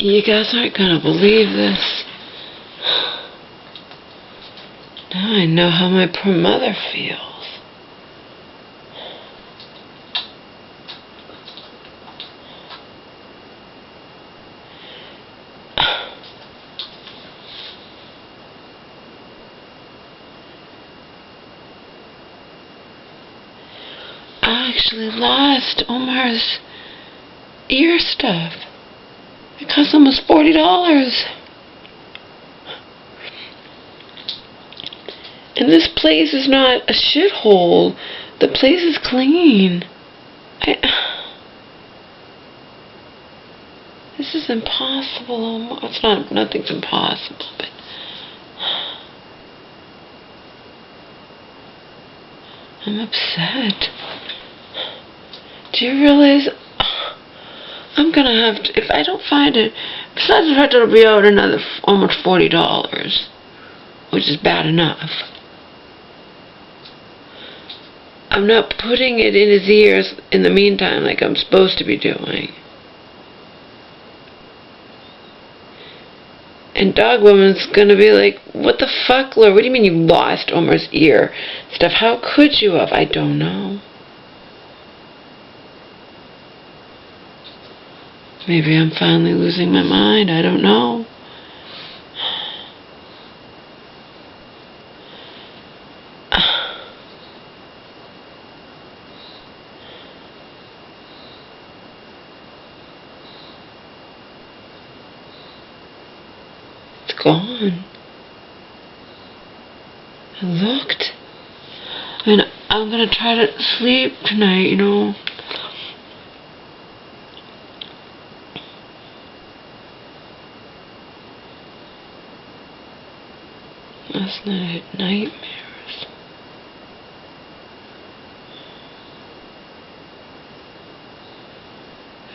You guys aren't gonna believe this. Now I know how my poor mother feels. I actually lost Omar's ear stuff. It cost almost $40. And this place is not a shithole. The place is clean. This is impossible. It's not. Nothing's impossible, but I'm upset. Do you realize I'm gonna have to, if I don't find it, besides the fact that it'll be out another almost $40, which is bad enough. I'm not putting it in his ears in the meantime like I'm supposed to be doing. And Dog Woman's gonna be like, what the fuck, Laura? What do you mean you lost Omar's ear stuff? How could you have? I don't know. Maybe I'm finally losing my mind. I don't know. It's gone. I looked. And I'm gonna try to sleep tonight, you know. Last night I had nightmares.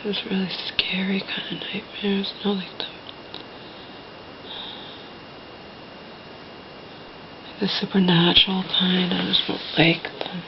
It was really scary kind of nightmares, not like the supernatural kind. I just don't like them.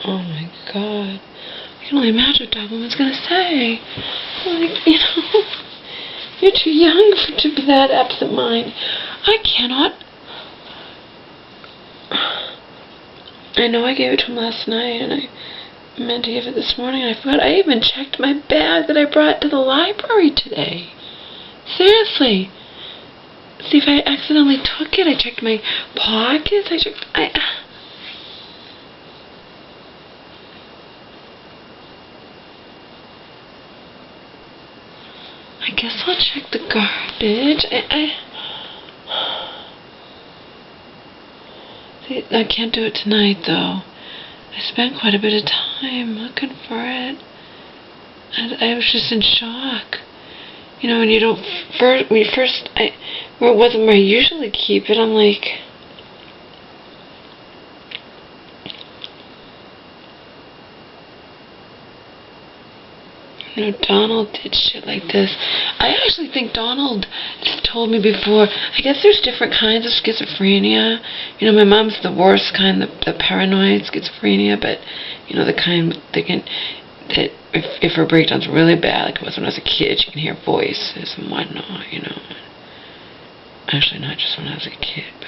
Oh my God. I can only imagine what Dog Woman's gonna say. Like, you know, you're too young to be that absent-minded. I cannot. I know I gave it to him last night, and I meant to give it this morning, and I forgot. I even checked my bag that I brought to the library today. Seriously. See if I accidentally took it. I checked my pockets. I guess I'll check the garbage. See, I can't do it tonight, though. I spent quite a bit of time looking for it. And I was just in shock. You know, when you don't, where it wasn't where I usually keep it, I'm like, you know, Donald did shit like this. I actually think Donald told me before, I guess there's different kinds of schizophrenia. You know, my mom's the worst kind, the paranoid schizophrenia, but, you know, the kind that if her breakdown's really bad, like it was when I was a kid, she can hear voices and whatnot, you know. Actually, not just when I was a kid, but...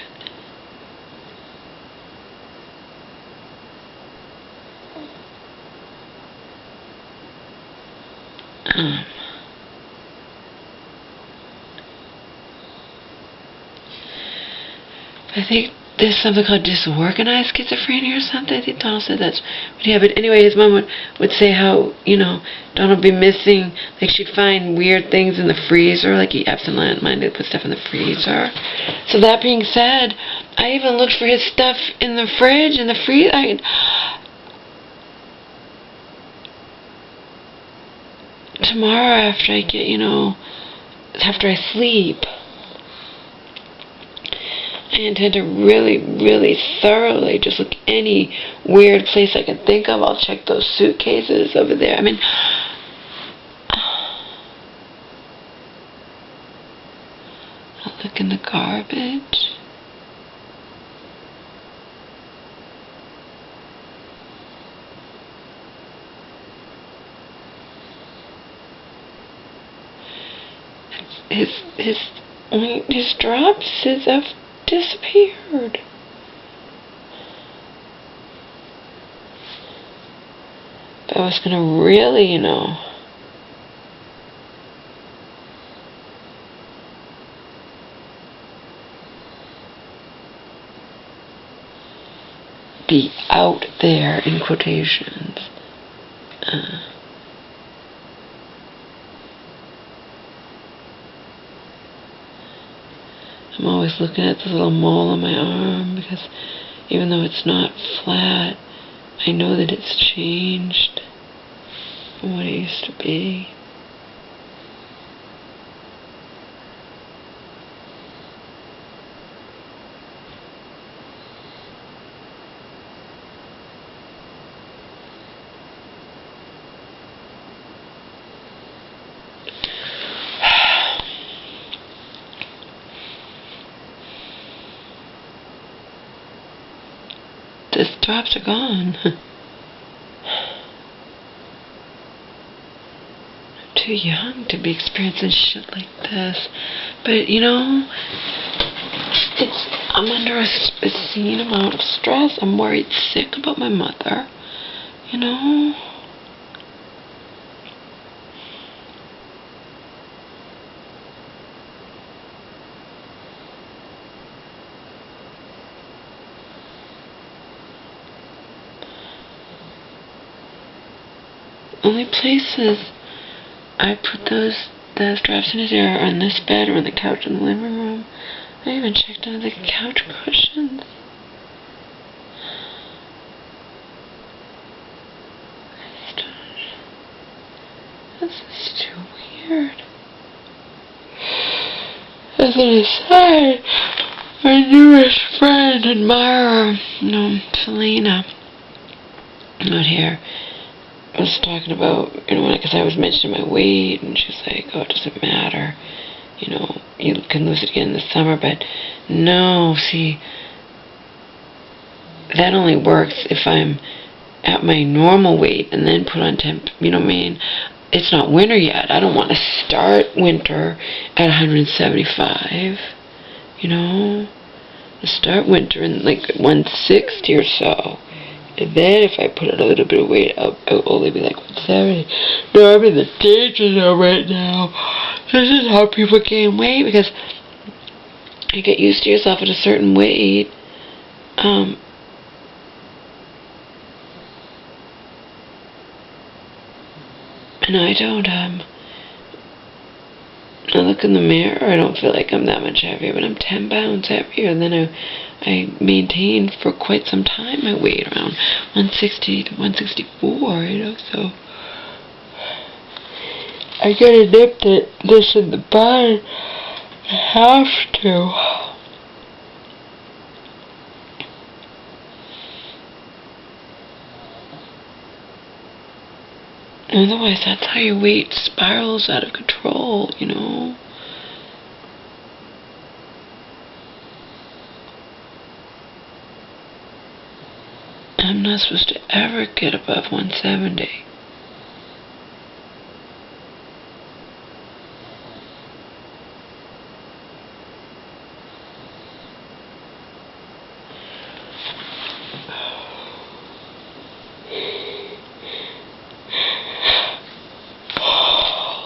I think there's something called disorganized schizophrenia or something. I think Donald said that's what he had. But anyway, his mom would say how, you know, Donald would be missing, like she'd find weird things in the freezer, like he absent-minded put stuff in the freezer. So that being said, I even looked for his stuff in the fridge, in the freezer. Tomorrow after I get, you know, after I sleep, I intend to really, really thoroughly just look any weird place I can think of. I'll check those suitcases over there. I mean, I'll look in the garbage. His drops have disappeared. If I was gonna really, be out there in quotations. I'm always looking at this little mole on my arm because even though it's not flat, I know that it's changed from what it used to be. The drops are gone. I'm too young to be experiencing shit like this. But, I'm under a obscene amount of stress. I'm worried sick about my mother. Only places I put those drops in are on this bed or on the couch in the living room. I even checked under the couch cushions. This is too weird. As an aside, my newest friend, admirer, Selena, out here, was talking about, because I was mentioning my weight, and she's like, oh, it doesn't matter, you can lose it again in the summer. But no, see, that only works if I'm at my normal weight and then put on temp, It's not winter yet. I don't want to start winter at 175, start winter in like 160 or so. And then if I put on a little bit of weight, I'll only be like 170. No, I'm in the danger zone right now. This is how people gain weight, because you get used to yourself at a certain weight. And I don't, I look in the mirror, I don't feel like I'm that much heavier, but I'm 10 pounds heavier. And then I maintained for quite some time my weight around 160 to 164, so I gotta nip this in the bud. I have to. Otherwise, that's how your weight spirals out of control, I'm not supposed to ever get above 170.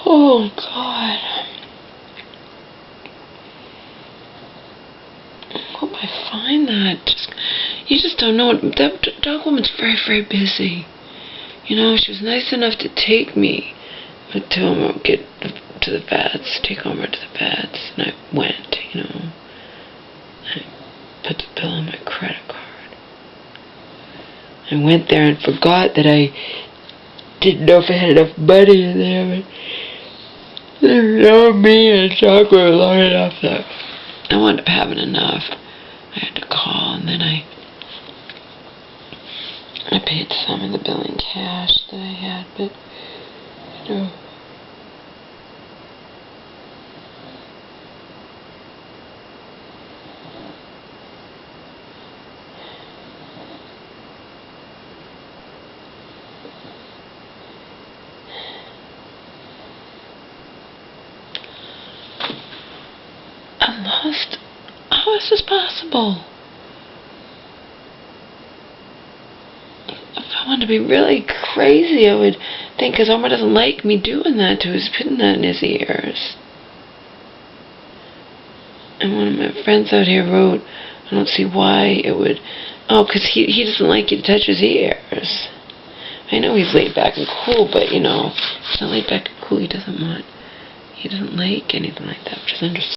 Oh, God. I hope I find that. You just don't know. That dog woman's very, very busy. She was nice enough to take me to get to the vets, take Homer to the vets, and I went, I put the bill on my credit card. I went there and forgot that I didn't know if I had enough money in there, but me and chocolate were long enough that I wound up having enough. I had to call, and then I paid some of the bill in cash that I had, but, you know. I'm lost. How is this possible? If I wanted to be really crazy, I would think, because Omar doesn't like me doing that to his, putting that in his ears. And one of my friends out here wrote, I don't see why it would, because he doesn't like you to touch his ears. I know he's laid back and cool, but, you know, he's not laid back and cool. He doesn't like anything like that, which is understandable.